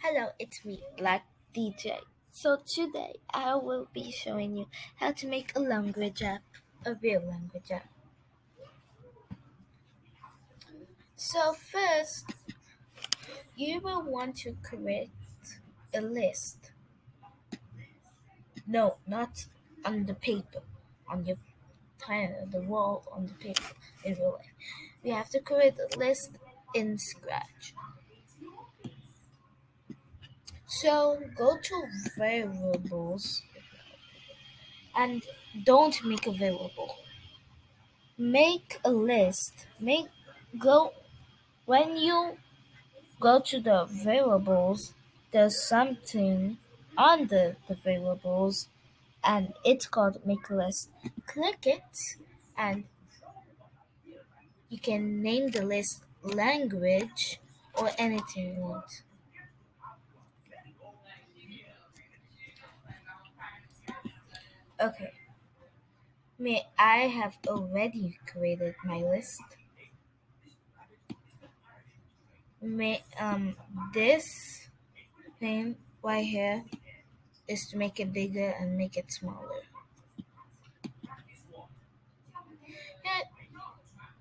Hello, it's me, Black DJ. So today I will be showing you how to make a language app, a real language app. So first, you will want to create a list. No, not on the paper, on your the wall on the paper in real life. We have to create a list in Scratch. So go to variables and don't make a variable. Make a list. Make go when you go to the variables, there's something under the variables and it's called make list. Click it and you can name the list language or anything you want. Okay. May I have already created my list. May this thing right here is to make it bigger and make it smaller. And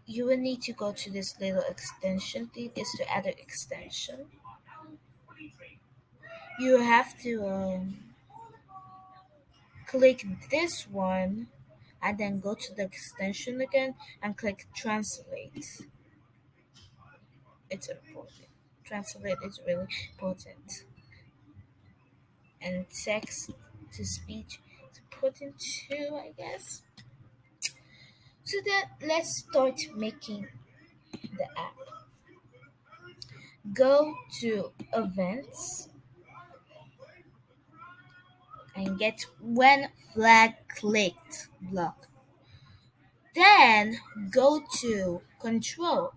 you will need to go to this little extension thing is to add an extension. You have to click this one and then go to the extension again and click translate. It's important. Translate is really important. And text to speech is important too, I guess. So then let's start making the app. Go to events and get when flag clicked block. Then go to control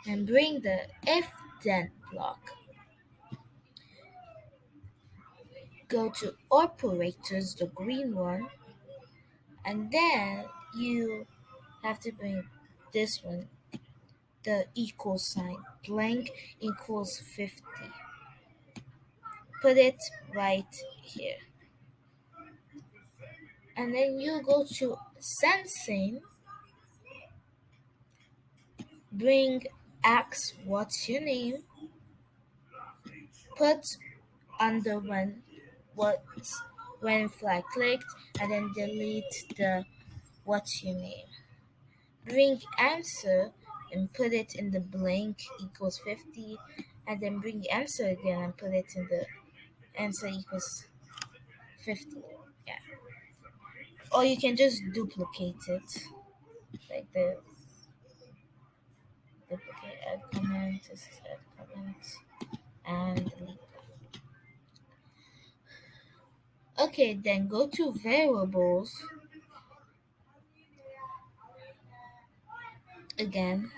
and bring the if then block. Go to operators, the green one, and then you have to bring this one, the equal sign, blank equals 50. Put it right here. And then you go to sensing, bring ask what's your name, put under when flag clicked, and then delete the what's your name. Bring answer and put it in the blank equals 50, and then bring answer again and put it in the answer equals 50. Yeah. Or you can just duplicate it like this. Duplicate, add comment, this is add comment, and delete. Okay, then go to variables again.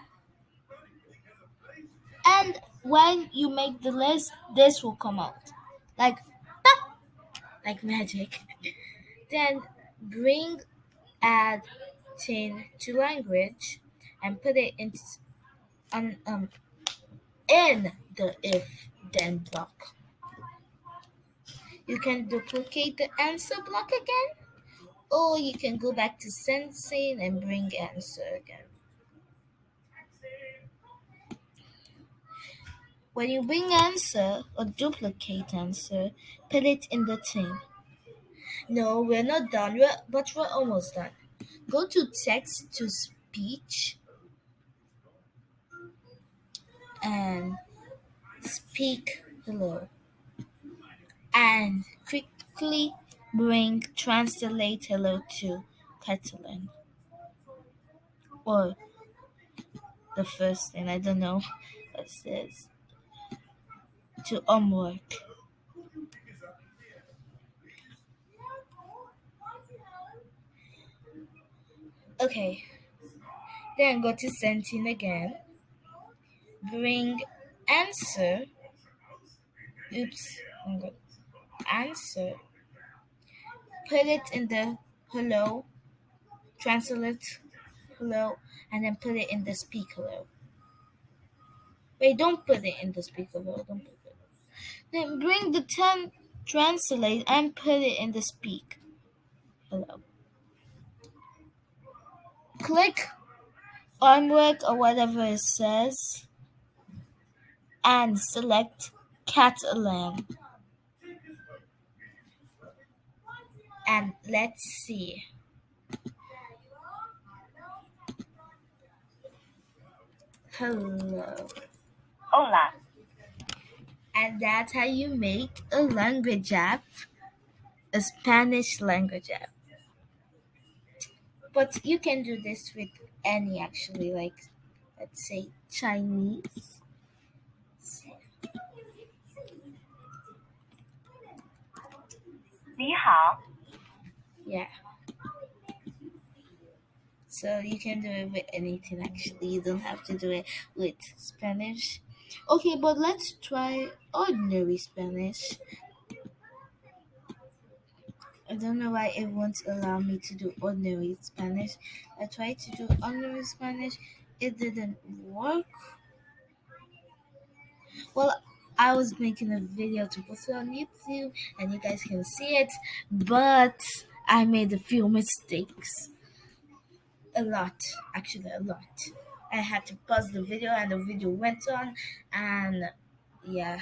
And when you make the list, this will come out like like magic. Then bring add tin to language and put it on, in the if then block. You can duplicate the answer block again, or you can go back to sensing and bring answer again. When you bring answer or duplicate answer, put it in the tin. No, we're not done, but we're almost done. Go to text to speech and speak hello. And quickly bring translate hello to Catalan. Or the first thing, I don't know what it says. To homework. Okay, then go to sentence again. Bring answer. Oops, answer. Put it in the hello, translate hello, and then put it in the speak hello. Wait, don't put it in the speak hello. Don't put it. Then bring the translate and put it in the speak. Hello. Click homework or whatever it says and select Catalan. And let's see. Hello. Hola. And that's how you make a language app, a Spanish language app. But you can do this with any actually, like let's say Chinese. 你好. Yeah. So you can do it with anything actually. You don't have to do it with Spanish. Okay, but let's try ordinary Spanish. I don't know why it won't allow me to do ordinary Spanish. I tried to do ordinary Spanish. It didn't work. Well, I was making a video to post it on YouTube and you guys can see it, but I made a few mistakes. A lot, actually, a lot. I had to pause the video and the video went on, and yeah,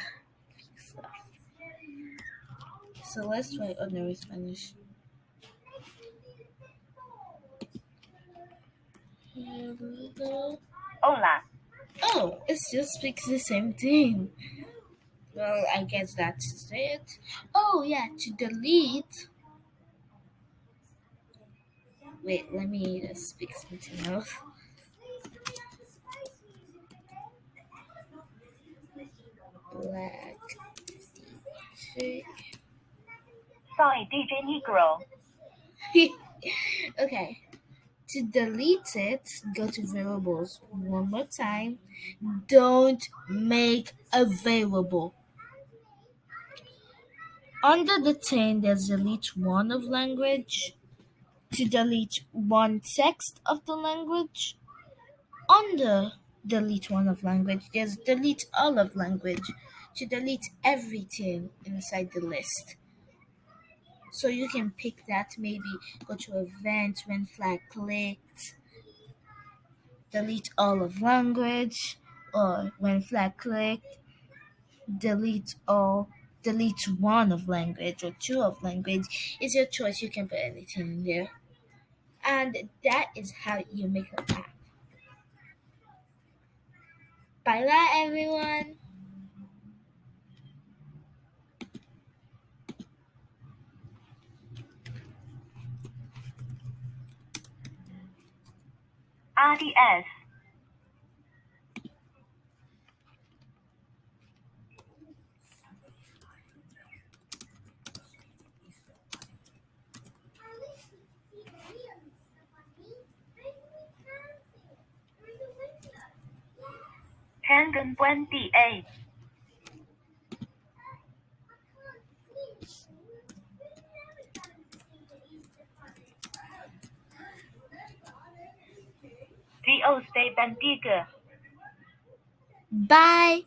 stuff. So let's try ordinary Spanish. Here we go. Hola. Oh, it still speaks the same thing. Well, I guess that's it. Oh, yeah, to delete. Wait, let me speak something else. Black DJ. Sorry, DJ Negro. Okay. To delete it, go to variables one more time. Don't make available. Under the 10, there's delete one of language. To delete one text of the language. Under delete one of language, there's delete all of language. To delete everything inside the list. So you can pick that, maybe go to event when flag clicked, delete all of language, or when flag clicked, delete all, delete one of language or two of language. It's your choice. You can put anything in there. And that is how you make an app. Bye bye, everyone. RDS. 10跟关 DA. GO stay bandiga. Bye.